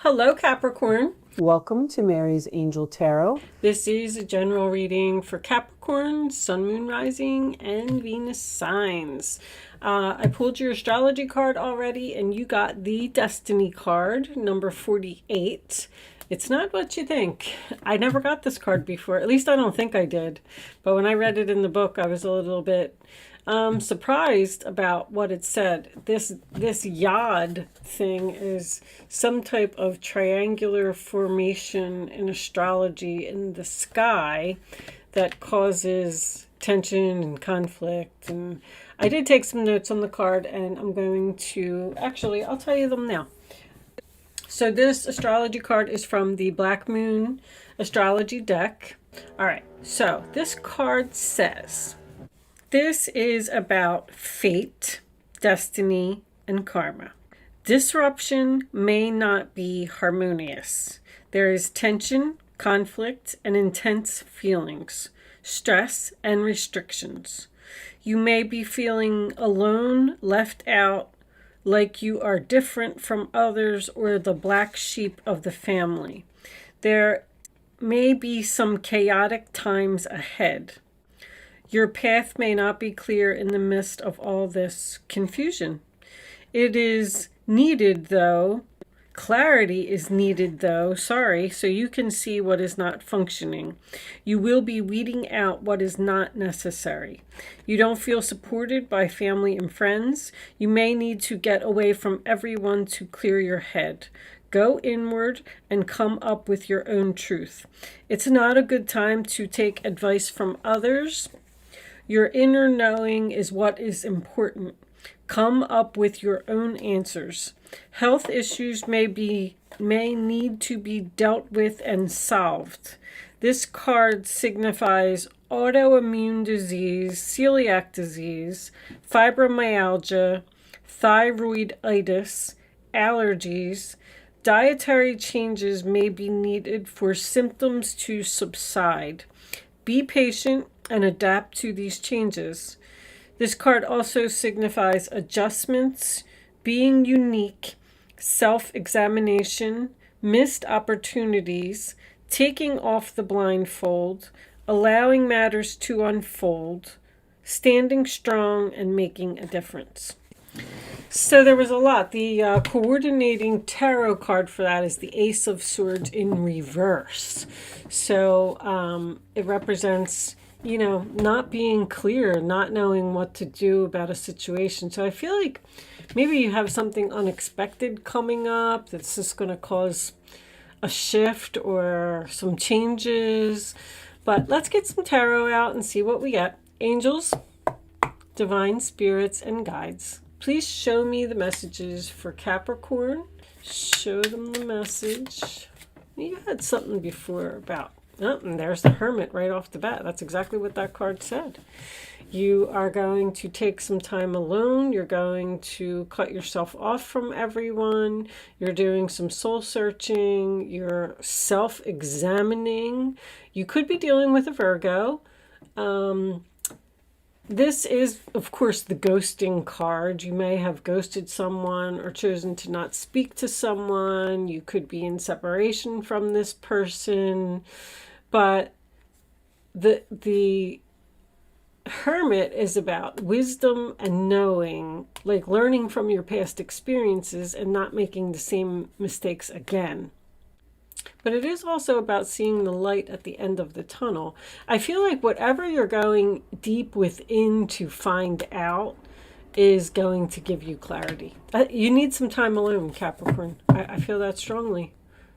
Hello, Capricorn. Welcome to Mary's Angel Tarot. This is a general reading for Capricorn, Sun, Moon, Rising, and Venus signs. I pulled your astrology card already, and you got the Destiny card, number 48. It's not what you think. I never got this card before. At least I don't think I did. But when I read it in the book, I was a little bit surprised about what it said. This yod thing is some type of triangular formation in astrology in the sky that causes tension and conflict. And I did take some notes on the card, and I'm going to actually, I'll tell you them now. So this astrology card is from the Black Moon astrology deck. All right, so this card says, this is about fate, destiny, and karma. Disruption may not be harmonious. There is tension, conflict, and intense feelings, stress, and restrictions. You may be feeling alone, left out, like you are different from others or the black sheep of the family. There may be some chaotic times ahead. Your path may not be clear in the midst of all this confusion. It is needed, though. Clarity is needed, though, so you can see what is not functioning. You will be weeding out what is not necessary. You don't feel supported by family and friends. You may need to get away from everyone to clear your head. Go inward and come up with your own truth. It's not a good time to take advice from others. Your inner knowing is what is important. Come up with your own answers. Health issues may need to be dealt with and solved. This card signifies autoimmune disease, celiac disease, fibromyalgia, thyroiditis, allergies. Dietary changes may be needed for symptoms to subside. Be patient and adapt to these changes. This card also signifies adjustments, being unique, self-examination, missed opportunities, taking off the blindfold, allowing matters to unfold, standing strong, and making a difference. So there was a lot. The coordinating tarot card for that is the Ace of Swords in reverse. So it represents, not being clear, not knowing what to do about a situation. So I feel like maybe you have something unexpected coming up that's just going to cause a shift or some changes. But let's get some tarot out and see what we get. Angels, divine spirits, and guides, please show me the messages for Capricorn. Show them the message. You had something before about, and there's the Hermit right off the bat. That's exactly what that card said. You are going to take some time alone. You're going to cut yourself off from everyone. You're doing some soul searching. You're self-examining. You could be dealing with a Virgo. This is, of course, the ghosting card. You may have ghosted someone or chosen to not speak to someone. You could be in separation from this person. But the Hermit is about wisdom and knowing, like learning from your past experiences and not making the same mistakes again. But it is also about seeing the light at the end of the tunnel. I feel like whatever you're going deep within to find out is going to give you clarity. You need some time alone, Capricorn. I feel that strongly.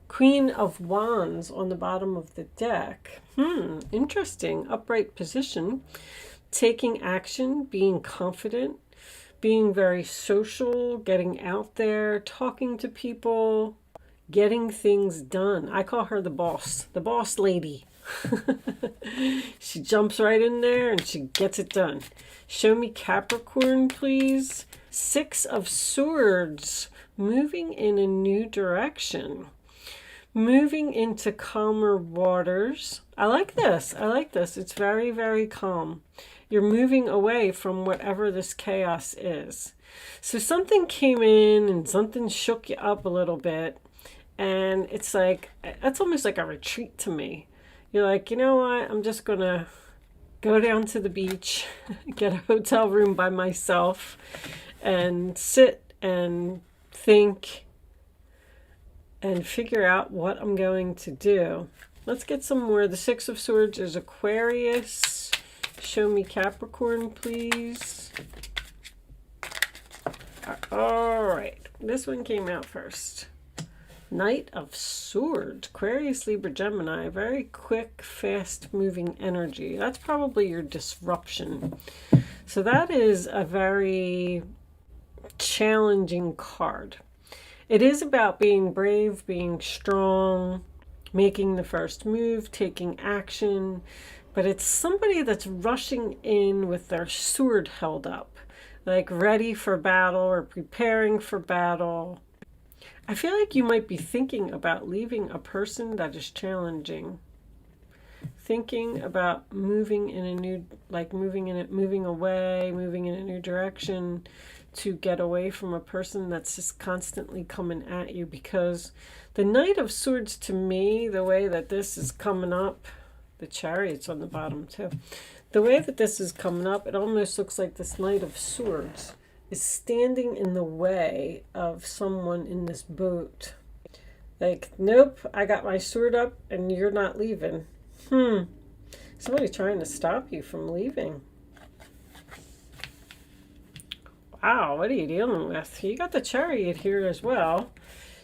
Queen of Wands on the bottom of the deck. Interesting. Upright position. Taking action, being confident, being very social, getting out there, talking to people, getting things done. I call her the boss lady. She jumps right in there and she gets it done. Show me Capricorn, please. Six of Swords, moving in a new direction. Moving into calmer waters. I like this. It's very, very calm. You're moving away from whatever this chaos is. So something came in and something shook you up a little bit. And it's like, that's almost like a retreat to me. You're like, you know what? I'm just going to go down to the beach, get a hotel room by myself, and sit and think and figure out what I'm going to do. Let's get some more. The Six of Swords is Aquarius. Show me Capricorn, please. All right. This one came out first. Knight of Swords, Aquarius, Libra, Gemini. Very quick, fast-moving energy. That's probably your disruption. So that is a very challenging card. It is about being brave, being strong, making the first move, taking action. But it's somebody that's rushing in with their sword held up, like ready for battle or preparing for battle. I feel like you might be thinking about leaving a person that is challenging. Thinking about moving in a new, like moving away, moving in a new direction to get away from a person that's just constantly coming at you. Because the Knight of Swords, to me, the way that this is coming up, the Chariot's on the bottom too. The way that this is coming up, it almost looks like this Knight of Swords is standing in the way of someone in this boat. Like, nope, I got my sword up and you're not leaving. Somebody trying to stop you from leaving. Wow, what are you dealing with? You got the Chariot here as well.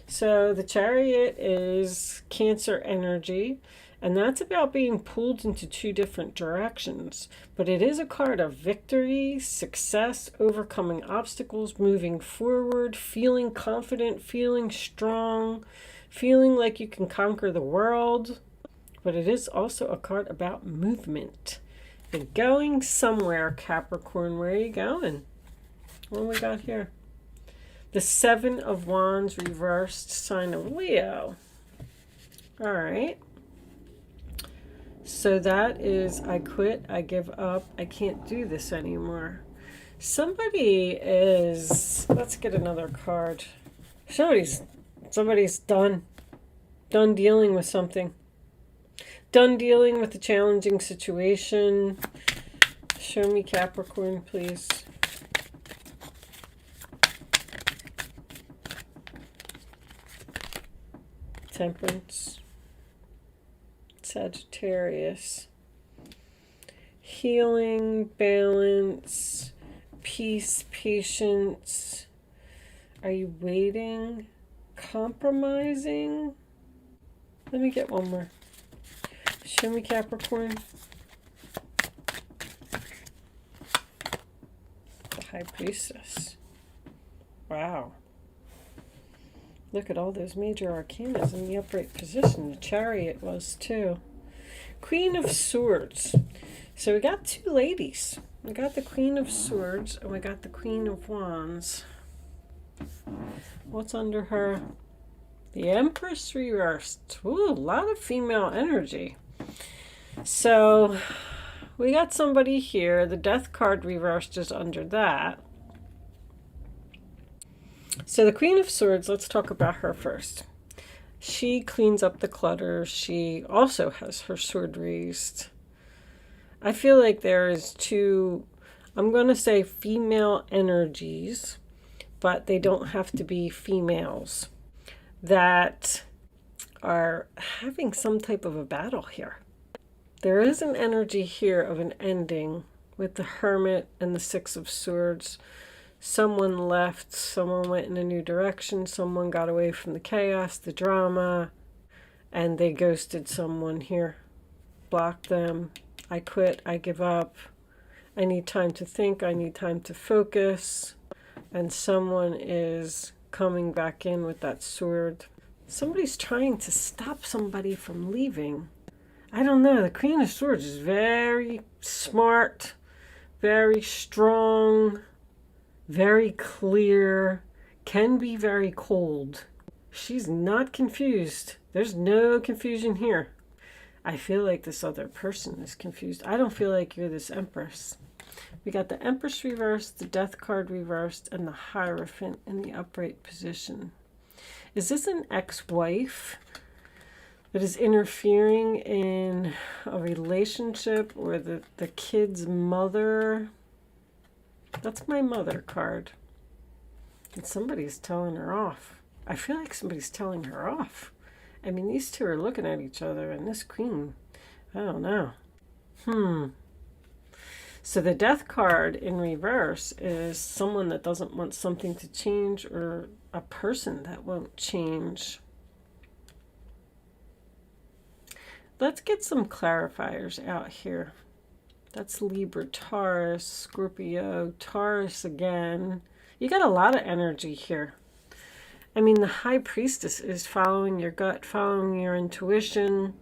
So the Chariot is Cancer energy. And that's about being pulled into two different directions. But it is a card of victory, success, overcoming obstacles, moving forward, feeling confident, feeling strong, feeling like you can conquer the world. But it is also a card about movement. You're going somewhere, Capricorn. Where are you going? What do we got here? The Seven of Wands reversed, sign of Leo. All right. So that is, I quit, I give up, I can't do this anymore. Somebody is, let's get another card. Somebody's done dealing with something. Done dealing with a challenging situation. Show me Capricorn, please. Temperance. Sagittarius. Healing, balance, peace, patience. Are you waiting? Compromising? Let me get one more. Show me Capricorn. The High Priestess. Wow. Look at all those major arcanas in the upright position. The Chariot was too. Queen of Swords. So we got two ladies. We got the Queen of Swords and we got the Queen of Wands. What's under her? The Empress reversed. Ooh, a lot of female energy. So we got somebody here. The Death card reversed is under that. So the Queen of Swords, let's talk about her first. She cleans up the clutter. She also has her sword raised. I feel like there is two, I'm going to say female energies, but they don't have to be females, that are having some type of a battle here. There is an energy here of an ending with the Hermit and the Six of Swords. Someone left, someone went in a new direction, someone got away from the chaos, the drama, and they ghosted someone here. Blocked them. I quit, I give up. I need time to think, I need time to focus. And someone is coming back in with that sword. Somebody's trying to stop somebody from leaving. I don't know, the Queen of Swords is very smart, very strong, very clear, can be very cold. She's not confused. There's no confusion here. I feel like this other person is confused. I don't feel like you're this Empress. We got the Empress reversed, the Death card reversed, and the Hierophant in the upright position. Is this an ex-wife that is interfering in a relationship, or the kid's mother? That's my mother card. And somebody's telling her off. I feel like somebody's telling her off. I mean, these two are looking at each other, and this queen, I don't know. So the death card in reverse is someone that doesn't want something to change, or a person that won't change. Let's get some clarifiers out here. That's Libra, Taurus, Scorpio, Taurus again. You got a lot of energy here. I mean, the High Priestess is following your gut, following your intuition.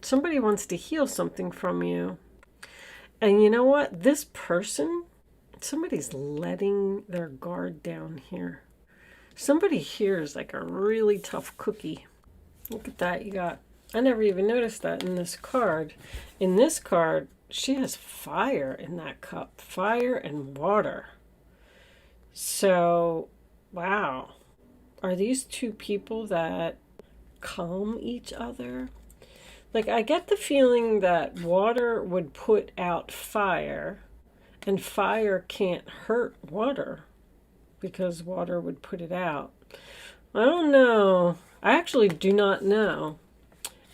Somebody wants to heal something from you. And you know what? This person, somebody's letting their guard down here. Somebody here is like a really tough cookie. Look at that. You got, I never even noticed that in this card. In this card, she has fire in that cup. Fire and water. So, wow. Are these two people that calm each other? Like, I get the feeling that water would put out fire, and fire can't hurt water because water would put it out. I don't know. I actually do not know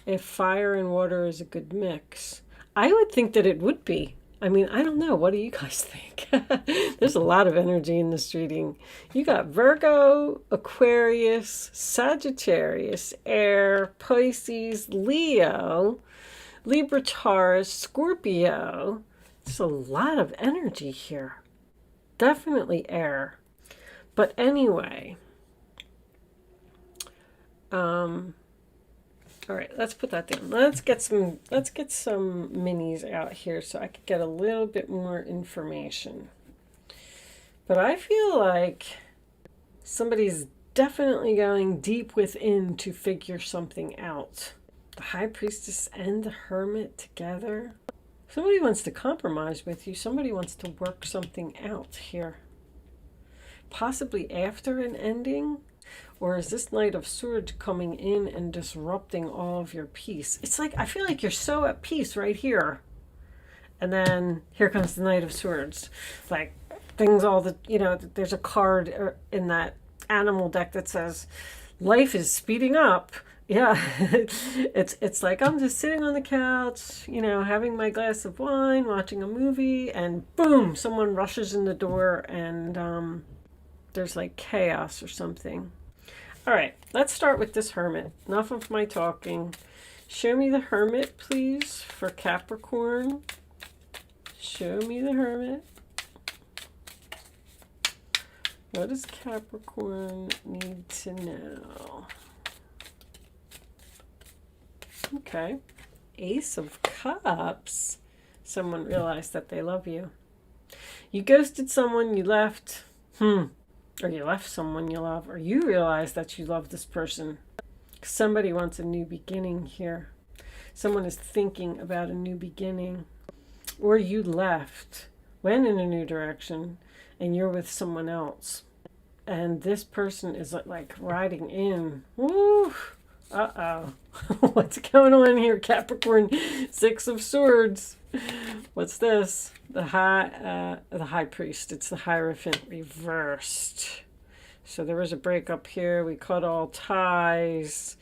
if fire and water is a good mix. I would think that it would be. I mean, I don't know. What do you guys think? There's a lot of energy in this reading. You got Virgo, Aquarius, Sagittarius, Air, Pisces, Leo, Libra, Taurus, Scorpio. There's a lot of energy here. Definitely air. But anyway, all right, let's put that down. Let's get some minis out here so I could get a little bit more information. But I feel like somebody's definitely going deep within to figure something out. The High Priestess and the Hermit together. Somebody wants to compromise with you. Somebody wants to work something out here. Possibly after an ending. Or is this Knight of Swords coming in and disrupting all of your peace? It's like, I feel like you're so at peace right here. And then here comes the Knight of Swords. Like, things all the, you know, there's a card in that animal deck that says, life is speeding up. Yeah, it's like I'm just sitting on the couch, you know, having my glass of wine, watching a movie, and boom, someone rushes in the door, and there's like chaos or something. All right, let's start with this Hermit. Enough of my talking. Show me the Hermit, please, for Capricorn. Show me the Hermit. What does Capricorn need to know? Okay. Ace of Cups. Someone realized that they love you. You ghosted someone, you left. Or you left someone you love, or you realize that you love this person. Somebody wants a new beginning here. Someone is thinking about a new beginning. Or you left, went in a new direction, and you're with someone else. And this person is like riding in. Woo! Uh-oh. What's going on here, Capricorn? Six of Swords. What's this? The High Priest. It's the Hierophant reversed. So there was a breakup here. We cut all ties.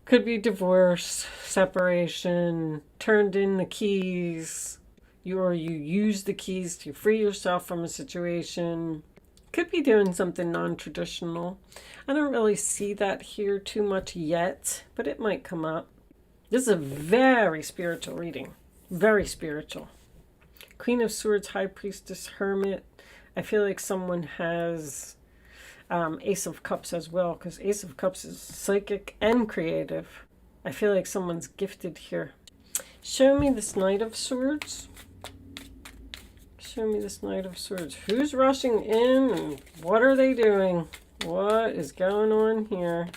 Could be divorce, separation, turned in the keys. You used the keys to free yourself from a situation. Could be doing something non-traditional. I don't really see that here too much yet, but it might come up. This is a very spiritual reading. Very spiritual. Queen of Swords, High Priestess, Hermit. I feel like someone has Ace of Cups as well, because Ace of Cups is psychic and creative. I feel like someone's gifted here. Show me this Knight of Swords. Show me this Knight of Swords. Who's rushing in and what are they doing? What is going on here?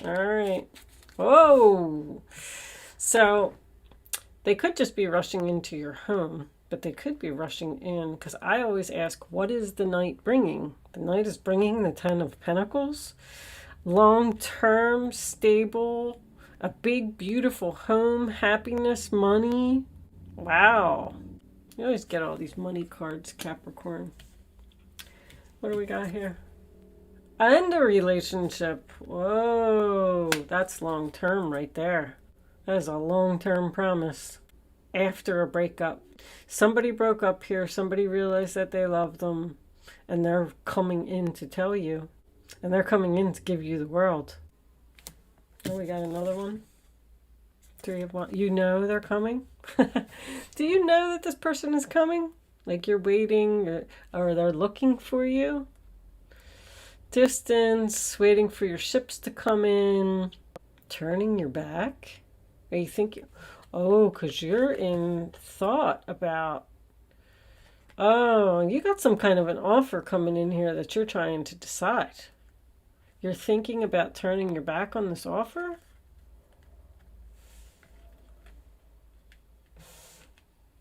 All right. Whoa. So they could just be rushing into your home, but they could be rushing in, because I always ask, what is the Knight bringing? The Knight is bringing the Ten of Pentacles. long-term, stable, a big, beautiful home, happiness, money. Wow. You always get all these money cards, Capricorn. What do we got here? And a relationship. Whoa, that's long-term right there. That is a long-term promise. After a breakup. Somebody broke up here. Somebody realized that they loved them. And they're coming in to tell you. And they're coming in to give you the world. Oh, we got another one. 3 of Wands. You know they're coming? Do you know that this person is coming? Like you're waiting or they're looking for you? Distance, waiting for your ships to come in. Turning your back? Are you thinking? Oh, because you're in thought about... Oh, you got some kind of an offer coming in here that you're trying to decide. You're thinking about turning your back on this offer?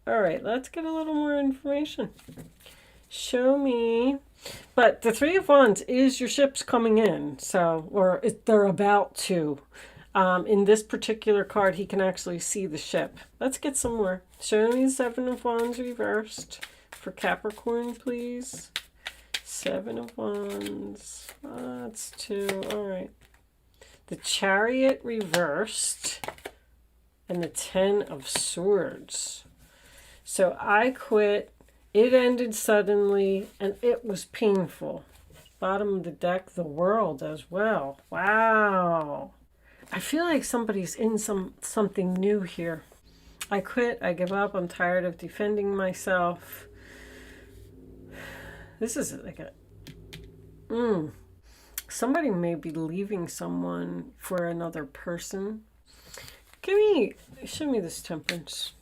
All right, let's get a little more information. Show me. But the 3 of Wands is your ships coming in. So, or they're about to. In this particular card, he can actually see the ship. Let's get some more. Show me the 7 of Wands reversed for Capricorn, please. 7 of Wands. That's 2. All right. The Chariot reversed and the 10 of Swords. So I quit. It ended suddenly and it was painful. Bottom of the deck, the World as well. Wow. I feel like somebody's in something new here. I quit. I give up. I'm tired of defending myself. This is like a... Somebody may be leaving someone for another person. Show me this Temperance.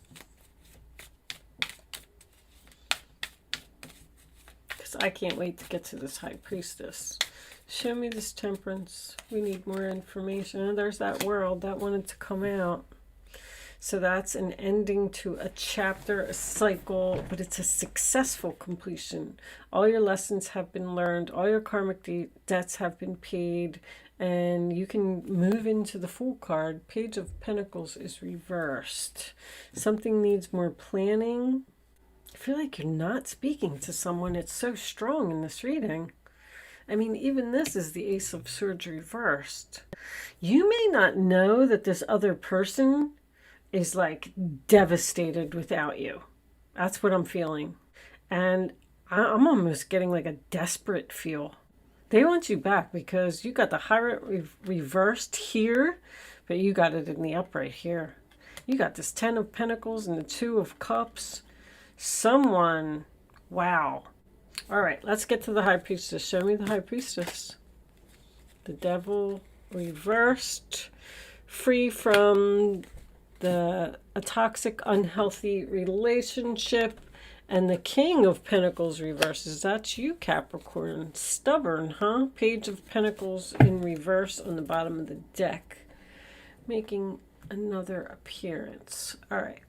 Because I can't wait to get to this High Priestess. Show me this Temperance. We need more information. And there's that World that wanted to come out. So that's an ending to a chapter, a cycle, but it's a successful completion. All your lessons have been learned. All your karmic debts have been paid. And you can move into the Fool card. Page of Pentacles is reversed. Something needs more planning. I feel like you're not speaking to someone. It's so strong in this reading. I mean, even this is the Ace of Swords reversed. You may not know that this other person is like devastated without you. That's what I'm feeling. And I'm almost getting like a desperate feel. They want you back because you got the Hierophant reversed here, but you got it in the upright here. You got this 10 of Pentacles and the 2 of Cups. Someone, wow. All right, let's get to the High Priestess. Show me the High Priestess. The Devil reversed. Free from a toxic, unhealthy relationship. And the King of Pentacles reverses. That's you, Capricorn. Stubborn, huh? Page of Pentacles in reverse on the bottom of the deck. Making another appearance. All right.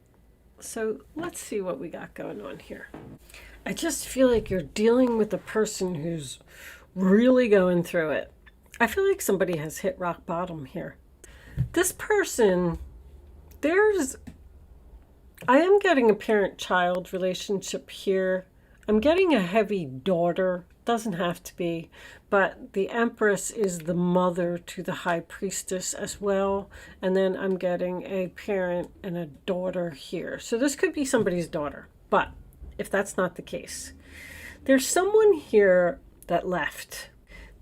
So let's see what we got going on here. I just feel like you're dealing with a person who's really going through it. I feel like somebody has hit rock bottom here. This person, I am getting a parent-child relationship here. I'm getting a heavy daughter. Doesn't have to be. But the Empress is the mother to the High Priestess as well. And then I'm getting a parent and a daughter here. So this could be somebody's daughter. But if that's not the case, there's someone here that left.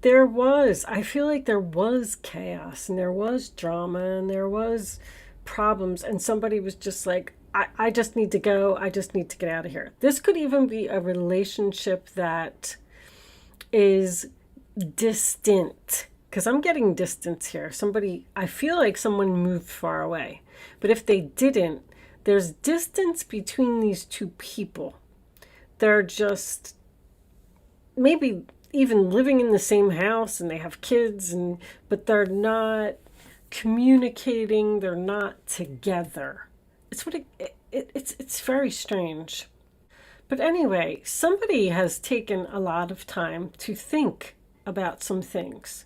I feel like there was chaos and there was drama and there was problems. And somebody was just like, I just need to go. I just need to get out of here. This could even be a relationship that is distant, because I'm getting distance here. I feel like someone moved far away. But if they didn't, there's distance between these two people. They're just maybe even living in the same house and they have kids, but they're not communicating. They're not together. It's very strange. But anyway, somebody has taken a lot of time to think about some things.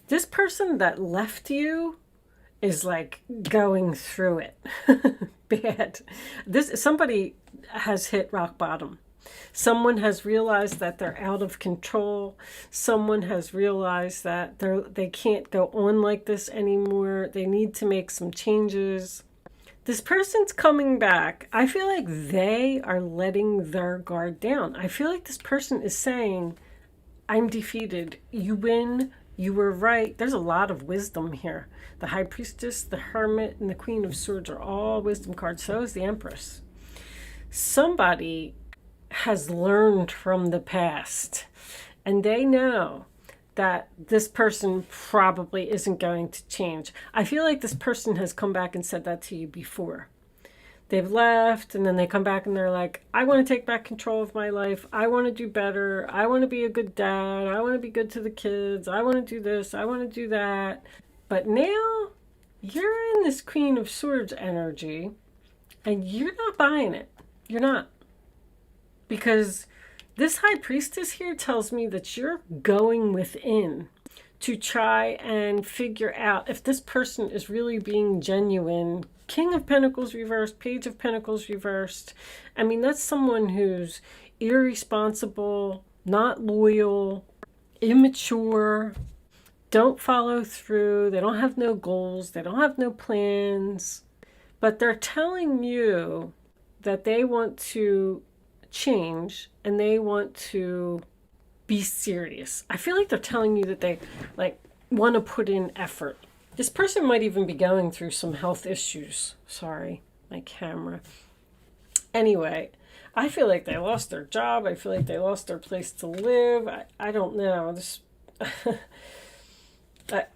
This person that left you is like going through it bad. Somebody has hit rock bottom. Someone has realized that they're out of control. Someone has realized that they can't go on like this anymore. They need to make some changes. This person's coming back. I feel like they are letting their guard down. I feel like this person is saying, I'm defeated. You win. You were right. There's a lot of wisdom here. The High Priestess, the Hermit, and the Queen of Swords are all wisdom cards. So is the Empress. Somebody has learned from the past, and they know that this person probably isn't going to change. I feel like this person has come back and said that to you before. They've left, and then they come back and they're like, I want to take back control of my life. I want to do better. I want to be a good dad. I want to be good to the kids. I want to do this. I want to do that. But now you're in this Queen of Swords energy, and you're not buying it. You're not. Because this High Priestess here tells me that you're going within to try and figure out if this person is really being genuine. King of Pentacles reversed, Page of Pentacles reversed. I mean, that's someone who's irresponsible, not loyal, immature, don't follow through. They don't have no goals. They don't have no plans. But they're telling you that they want to change and they want to be serious. I feel like they're telling you that they want to put in effort. This person might even be going through some health issues. Sorry, my camera. Anyway, I feel like they lost their job. I feel like they lost their place to live. I don't know. This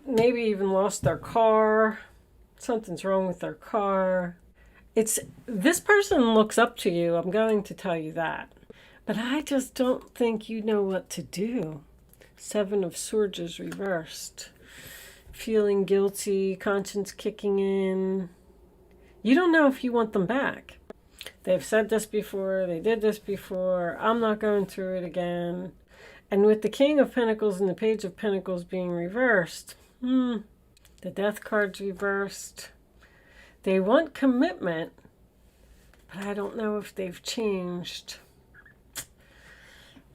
maybe even lost their car. Something's wrong with their car. This person looks up to you. I'm going to tell you that. But I just don't think you know what to do. Seven of Swords is reversed. Feeling guilty, conscience kicking in. You don't know if you want them back. They've said this before. They did this before. I'm not going through it again. And with the King of Pentacles and the Page of Pentacles being reversed, the Death card's reversed. They want commitment, but I don't know if they've changed.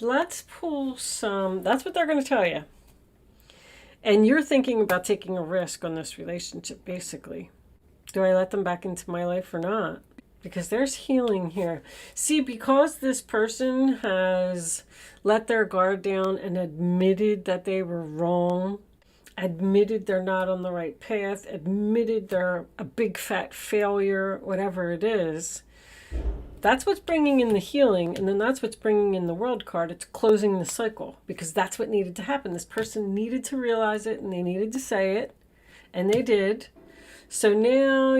Let's pull some. That's what they're going to tell you. And you're thinking about taking a risk on this relationship, basically. Do I let them back into my life or not? Because there's healing here. See, because this person has let their guard down and admitted that they were wrong, admitted they're not on the right path, admitted they're a big fat failure, whatever it is, that's what's bringing in the healing, and then that's what's bringing in the World card. It's closing the cycle, because that's what needed to happen. This person needed to realize it, and they needed to say it, and they did. So now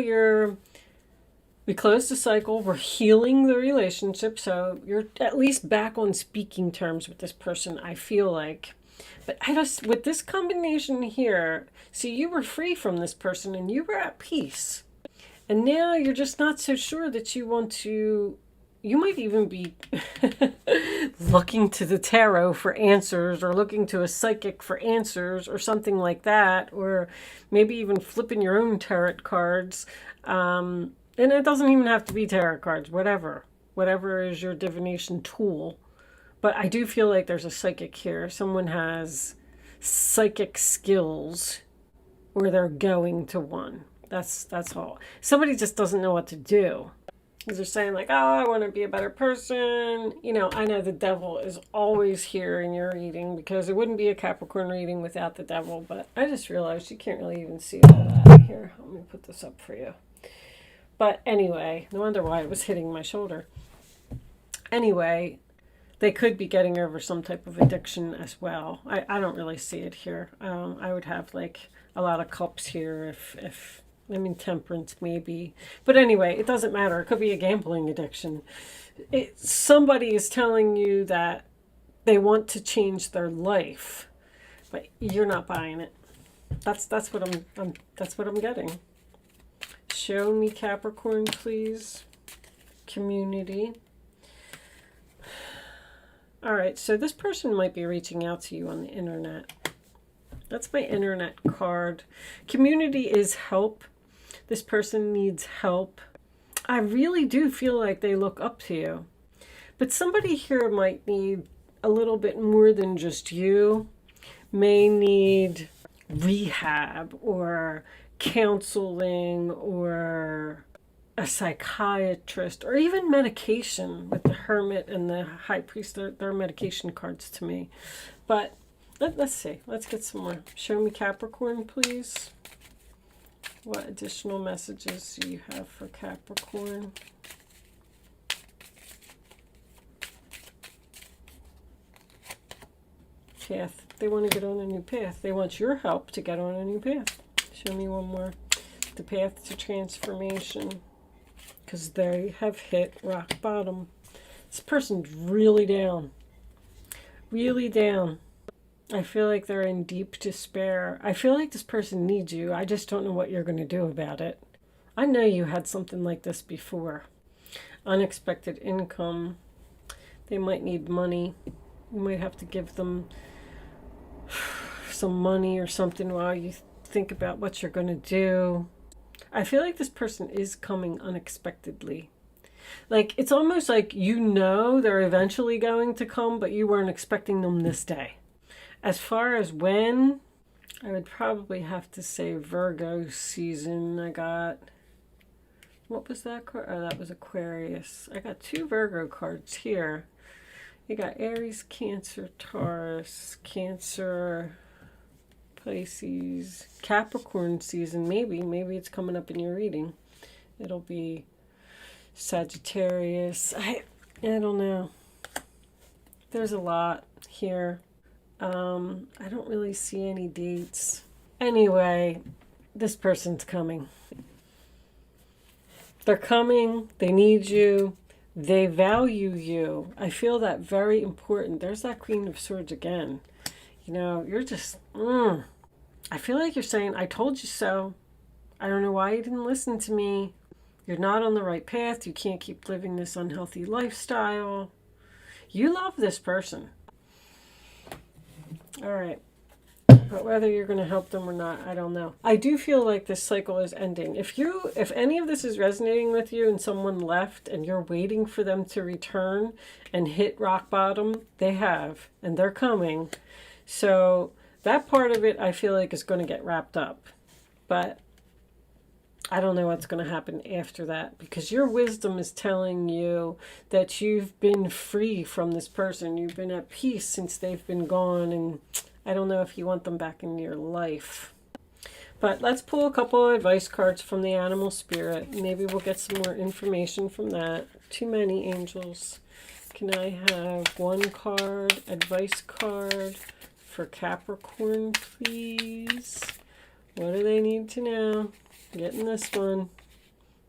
we closed the cycle. We're healing the relationship, so you're at least back on speaking terms with this person, I feel like. But with this combination here, see, you were free from this person, and you were at peace. And now you're just not so sure that you want to. You might even be looking to the tarot for answers, or looking to a psychic for answers, or something like that, or maybe even flipping your own tarot cards. And it doesn't even have to be tarot cards, whatever is your divination tool. But I do feel like there's a psychic here. Someone has psychic skills, or they're going to one. That's all. Somebody just doesn't know what to do. Because they're saying like, oh, I want to be a better person. You know, I know the devil is always here in your reading, because it wouldn't be a Capricorn reading without the devil. But I just realized you can't really even see all that. Here, let me put this up for you. But anyway, no wonder why it was hitting my shoulder. Anyway, they could be getting over some type of addiction as well. I don't really see it here. I would have like a lot of cups here if temperance maybe. But anyway, it doesn't matter. It could be a gambling addiction. Somebody is telling you that they want to change their life, but you're not buying it. That's what I'm getting. Show me Capricorn, please. Community. All right, so this person might be reaching out to you on the internet. That's my internet card. Community is help. This person needs help. I really do feel like they look up to you. But somebody here might need a little bit more than just you. May need rehab or counseling or a psychiatrist or even medication. With the Hermit and the High Priest, they're medication cards to me. But let's see. Let's get some more. Show me Capricorn, please. What additional messages do you have for Capricorn? Path. They want to get on a new path. They want your help to get on a new path. Show me one more. The path to transformation. Because they have hit rock bottom. This person's really down. Really down. I feel like they're in deep despair. I feel like this person needs you. I just don't know what you're going to do about it. I know you had something like this before. Unexpected income. They might need money. You might have to give them some money or something while you think about what you're going to do. I feel like this person is coming unexpectedly. Like, it's almost like you know they're eventually going to come, but you weren't expecting them this day. As far as when, I would probably have to say Virgo season. I got, what was that card? Oh, that was Aquarius. I got 2 Virgo cards here. You got Aries, Cancer, Taurus, Cancer, Pisces, Capricorn season. Maybe it's coming up in your reading. It'll be Sagittarius. I don't know. There's a lot here. I don't really see any dates. Anyway, this person's coming. They're coming. They need you. They value you. I feel that very important. There's that Queen of Swords again. You know, you're just, I feel like you're saying, I told you so. I don't know why you didn't listen to me. You're not on the right path. You can't keep living this unhealthy lifestyle. You love this person. All right. But whether you're going to help them or not, I don't know. I do feel like this cycle is ending. If any of this is resonating with you and someone left and you're waiting for them to return and hit rock bottom, they have, and they're coming. So that part of it, I feel like, is going to get wrapped up. But I don't know what's going to happen after that, because your wisdom is telling you that you've been free from this person. You've been at peace since they've been gone, and I don't know if you want them back in your life. But let's pull a couple of advice cards from the animal spirit. Maybe we'll get some more information from that. Too many angels. Can I have one card, advice card for Capricorn, please? What do they need to know? Getting this one.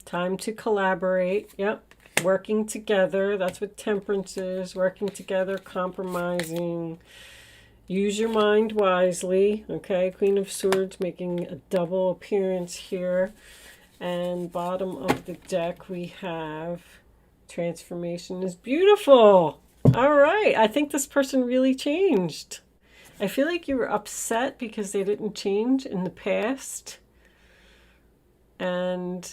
Time to collaborate. Yep. Working together. That's what temperance is. Working together, compromising. Use your mind wisely. Okay. Queen of Swords making a double appearance here. And bottom of the deck we have transformation is beautiful. All right. I think this person really changed. I feel like you were upset because they didn't change in the past. And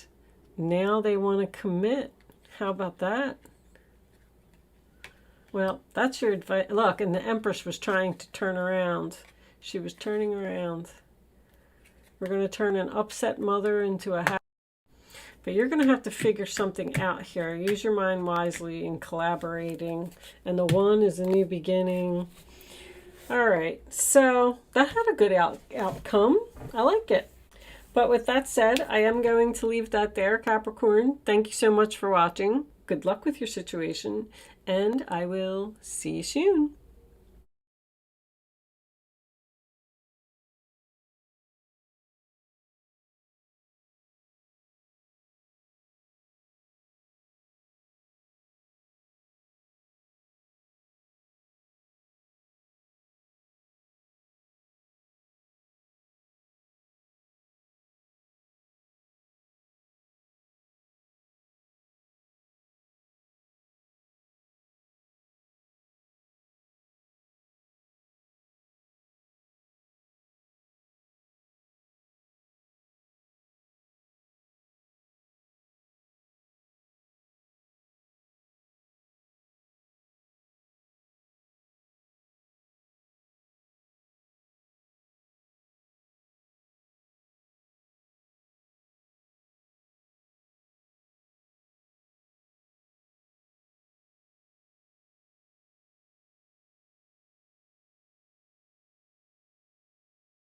now they want to commit. How about that? Well, that's your advice. Look, and the Empress was trying to turn around. She was turning around. We're going to turn an upset mother into a happy. But you're going to have to figure something out here. Use your mind wisely in collaborating. And the 1 is a new beginning. All right. So that had a good outcome. I like it. But with that said, I am going to leave that there, Capricorn. Thank you so much for watching. Good luck with your situation, and I will see you soon.